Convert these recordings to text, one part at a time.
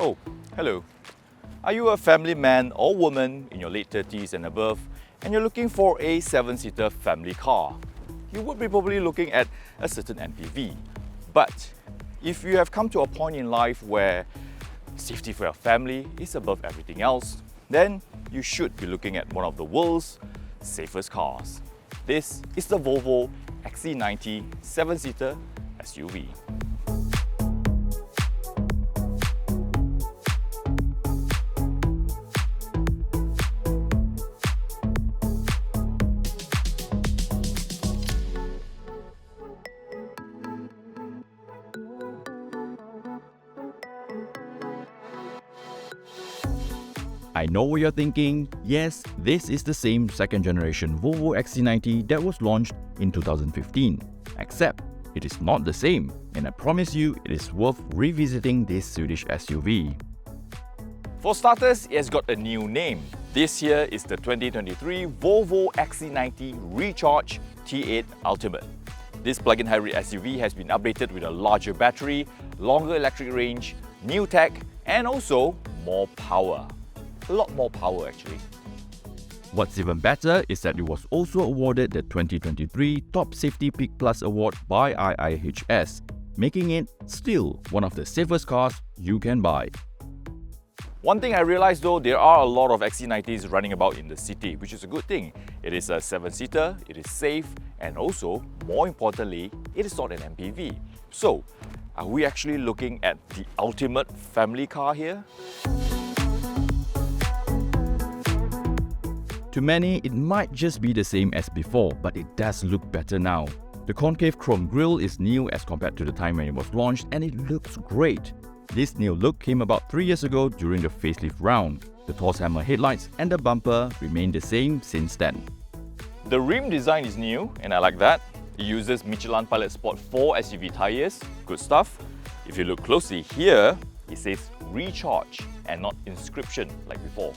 Oh, hello. Are you a family man or woman in your late 30s and above and you're looking for a 7-seater family car? You would be probably looking at a certain MPV. But if you have come to a point in life where safety for your family is above everything else, then you should be looking at one of the world's safest cars. This is the Volvo XC90 7-seater SUV. I know what you're thinking. Yes, this is the same second-generation Volvo XC90 that was launched in 2015. Except, it is not the same, and I promise you it is worth revisiting this Swedish SUV. For starters, it has got a new name. This here is the 2023 Volvo XC90 Recharge T8 Ultimate. This plug-in hybrid SUV has been updated with a larger battery, longer electric range, new tech, and also more power. A lot more power actually. What's even better is that it was also awarded the 2023 Top Safety Peak Plus Award by IIHS, making it still one of the safest cars you can buy. One thing I realized though, there are a lot of XC90s running about in the city, which is a good thing. It is a 7-seater, it is safe, and also, more importantly, it is not an MPV. So, are we actually looking at the ultimate family car here? To many, it might just be the same as before, but it does look better now. The concave chrome grille is new as compared to the time when it was launched, and it looks great. This new look came about 3 years ago during the facelift round. The Tor's hammer headlights and the bumper remained the same since then. The rim design is new, and I like that. It uses Michelin Pilot Sport 4 SUV tyres, good stuff. If you look closely here, it says Recharge and not Inscription like before.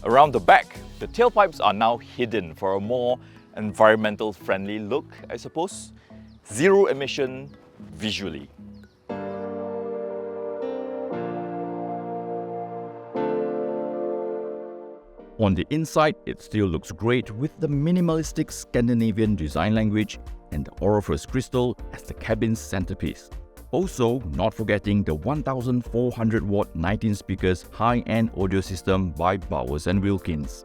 Around the back, the tailpipes are now hidden for a more environmental friendly look, I suppose. Zero emission visually. On the inside, it still looks great with the minimalistic Scandinavian design language and the Orofers crystal as the cabin's centerpiece. Also, not forgetting the 1,400-watt 19 speakers high-end audio system by Bowers & Wilkins.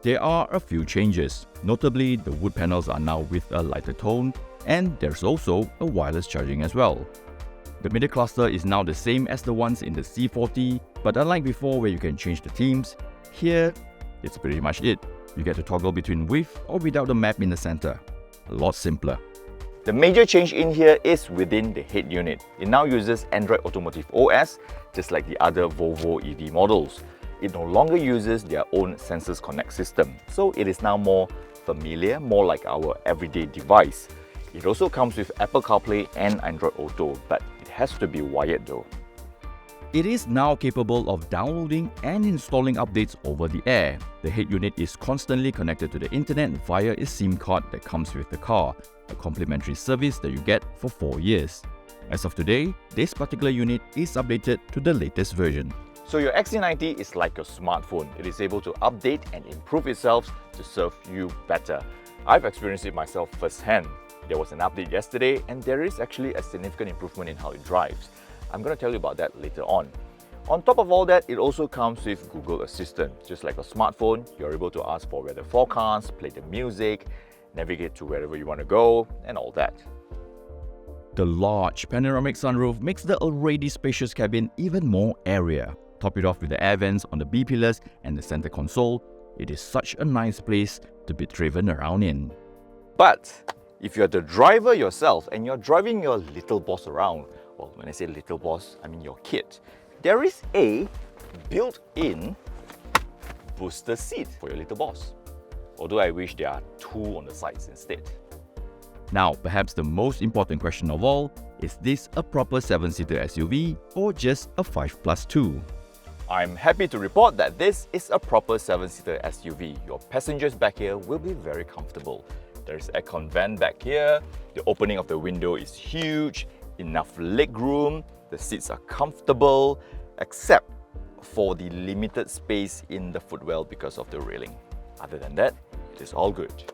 There are a few changes. Notably, the wood panels are now with a lighter tone, and there's also a wireless charging as well. The middle cluster is now the same as the ones in the C40, but unlike before where you can change the themes, here it's pretty much it. You get to toggle between with or without the map in the center. A lot simpler. The major change in here is within the head unit. It now uses Android Automotive OS, just like the other Volvo EV models. It no longer uses their own Sensors Connect system, so it is now more familiar, more like our everyday device. It also comes with Apple CarPlay and Android Auto, but it has to be wired though. It is now capable of downloading and installing updates over the air. The head unit is constantly connected to the internet via a SIM card that comes with the car, a complimentary service that you get for 4 years. As of today, this particular unit is updated to the latest version. So your XC90 is like your smartphone. It is able to update and improve itself to serve you better. I've experienced it myself firsthand. There was an update yesterday and there is actually a significant improvement in how it drives. I'm going to tell you about that later on. On top of all that, it also comes with Google Assistant. Just like a smartphone, you're able to ask for weather forecast, play the music, navigate to wherever you want to go, and all that. The large panoramic sunroof makes the already spacious cabin even more airier. Top it off with the air vents on the B-pillars and the center console. It is such a nice place to be driven around in. But if you're the driver yourself and you're driving your little boss around, well, when I say little boss, I mean your kid, there is a built-in booster seat for your little boss. Although I wish there are 2 on the sides instead. Now, perhaps the most important question of all, is this a proper 7-seater SUV or just a 5+2? I'm happy to report that this is a proper 7-seater SUV. Your passengers back here will be very comfortable. There's aircon vent back here, the opening of the window is huge, enough leg room, the seats are comfortable, except for the limited space in the footwell because of the railing. Other than that, it is all good.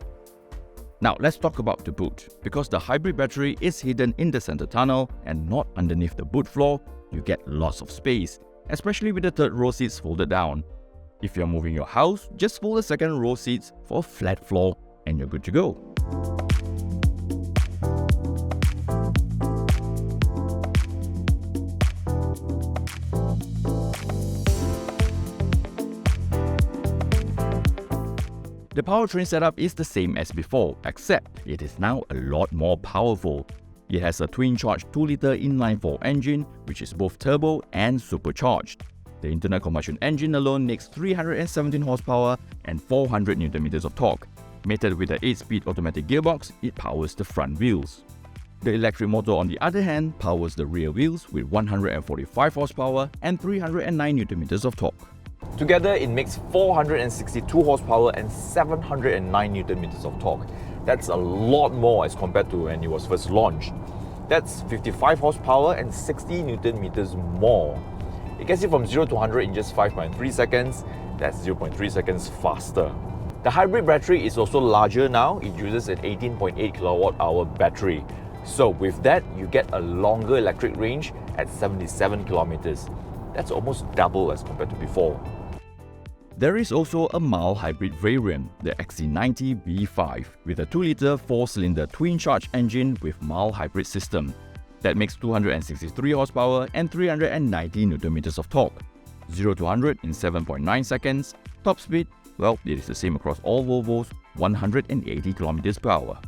Now let's talk about the boot. Because the hybrid battery is hidden in the center tunnel and not underneath the boot floor, you get lots of space, especially with the third row seats folded down. If you're moving your house, just fold the second row seats for a flat floor and you're good to go. The powertrain setup is the same as before, except it is now a lot more powerful. It has a twin-charged 2-litre inline-4 engine, which is both turbo and supercharged. The internal combustion engine alone makes 317 horsepower and 400 Nm of torque. Mated with an 8-speed automatic gearbox, it powers the front wheels. The electric motor, on the other hand, powers the rear wheels with 145 horsepower and 309 Nm of torque. Together, it makes 462 horsepower and 709 Nm of torque. That's a lot more as compared to when it was first launched. That's 55 horsepower and 60 Nm more. It gets you from 0 to 100 in just 5.3 seconds. That's 0.3 seconds faster. The hybrid battery is also larger now. It uses an 18.8 kWh battery. So with that, you get a longer electric range at 77 kilometers. That's almost double as compared to before. There is also a mild hybrid variant, the XC90 B5, with a 2-litre 4-cylinder twin-charge engine with mild hybrid system. That makes 263 horsepower and 390 Nm of torque. 0 to 100 in 7.9 seconds. Top speed, well, it is the same across all Volvos, 180 km per hour.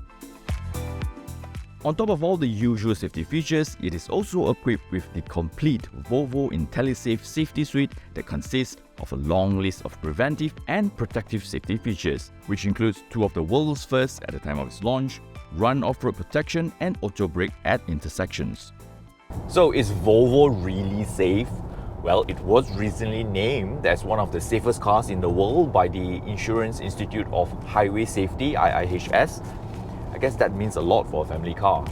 On top of all the usual safety features, it is also equipped with the complete Volvo IntelliSafe safety suite that consists of a long list of preventive and protective safety features, which includes 2 of the world's first at the time of its launch, run off-road protection and auto brake at intersections. So is Volvo really safe? Well, it was recently named as one of the safest cars in the world by the Insurance Institute of Highway Safety, IIHS. I guess that means a lot for a family car.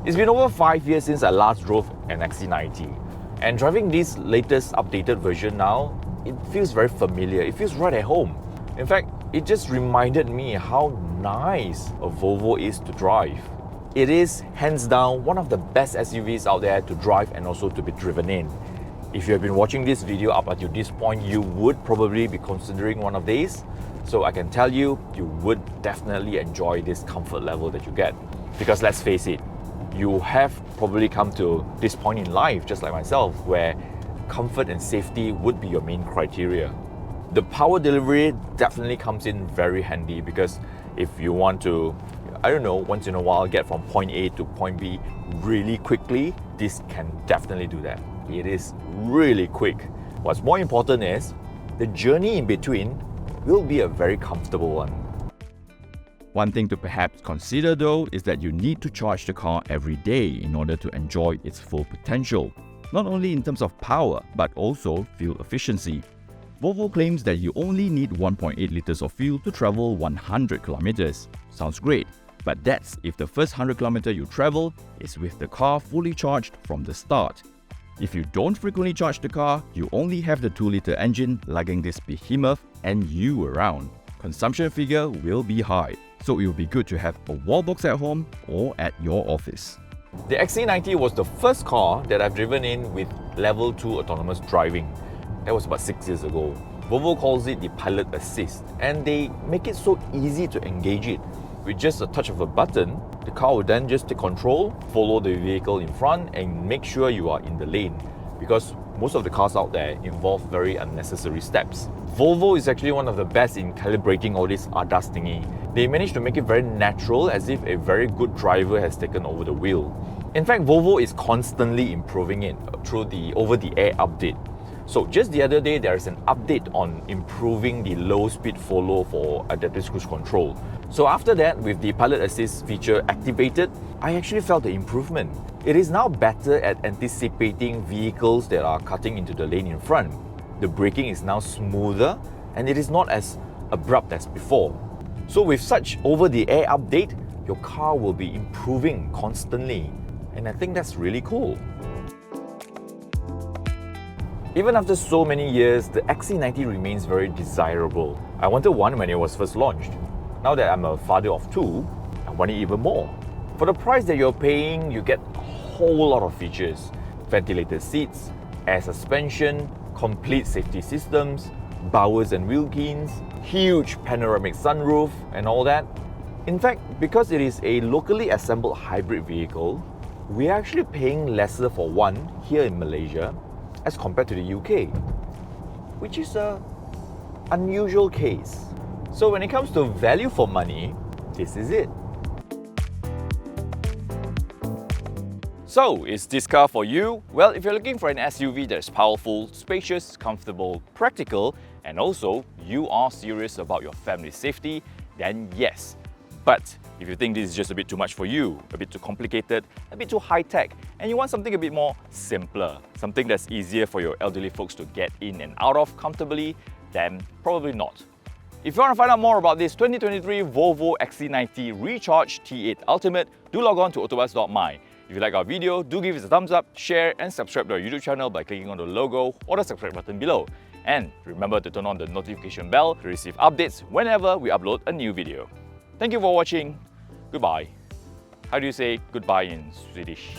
It's been over 5 years since I last drove an XC90, and driving this latest updated version now, it feels very familiar. It feels right at home. In fact, it just reminded me how nice a Volvo is to drive. It is, hands down, one of the best SUVs out there to drive and also to be driven in. If you have been watching this video up until this point, you would probably be considering one of these. So I can tell you, you would definitely enjoy this comfort level that you get. Because let's face it, you have probably come to this point in life, just like myself, where comfort and safety would be your main criteria. The power delivery definitely comes in very handy, because if you want to, I don't know, once in a while get from point A to point B really quickly, this can definitely do that. It is really quick. What's more important is the journey in between will be a very comfortable one. One thing to perhaps consider though is that you need to charge the car every day in order to enjoy its full potential, not only in terms of power but also fuel efficiency. Volvo claims that you only need 1.8 litres of fuel to travel 100 kilometers. Sounds great, but that's if the first 100 kilometers you travel is with the car fully charged from the start. If you don't frequently charge the car, you only have the 2-litre engine lugging this behemoth and you around. Consumption figure will be high, so it will be good to have a wall box at home or at your office. The XC90 was the first car that I've driven in with level 2 autonomous driving. That was about 6 years ago. Volvo calls it the pilot assist, and they make it so easy to engage it. With just a touch of a button, the car will then just take control, follow the vehicle in front and make sure you are in the lane, because most of the cars out there involve very unnecessary steps. Volvo is actually one of the best in calibrating all this ADAS thingy. They managed to make it very natural, as if a very good driver has taken over the wheel. In fact, Volvo is constantly improving it through the over-the-air update. So just the other day, there is an update on improving the low-speed follow for adaptive cruise control. So after that, with the pilot assist feature activated, I actually felt the improvement. It is now better at anticipating vehicles that are cutting into the lane in front. The braking is now smoother and it is not as abrupt as before. So with such over-the-air update, your car will be improving constantly. And I think that's really cool. Even after so many years, the XC90 remains very desirable. I wanted one when it was first launched. Now that I'm a father of two, I want it even more. For the price that you're paying, you get a whole lot of features. Ventilated seats, air suspension, complete safety systems, bowers and wheel keens, huge panoramic sunroof and all that. In fact, because it is a locally assembled hybrid vehicle, we're actually paying lesser for one here in Malaysia as compared to the UK, which is an unusual case. So when it comes to value for money, this is it. So, is this car for you? Well, if you're looking for an SUV that is powerful, spacious, comfortable, practical, and also you are serious about your family's safety, then yes. But if you think this is just a bit too much for you, a bit too complicated, a bit too high-tech, and you want something a bit more simpler, something that's easier for your elderly folks to get in and out of comfortably, then probably not. If you want to find out more about this 2023 Volvo XC90 Recharge T8 Ultimate, do log on to AutoBuzz.my. If you like our video, do give us a thumbs up, share and subscribe to our YouTube channel by clicking on the logo or the subscribe button below. And remember to turn on the notification bell to receive updates whenever we upload a new video. Thank you for watching. Goodbye. How do you say goodbye in Swedish?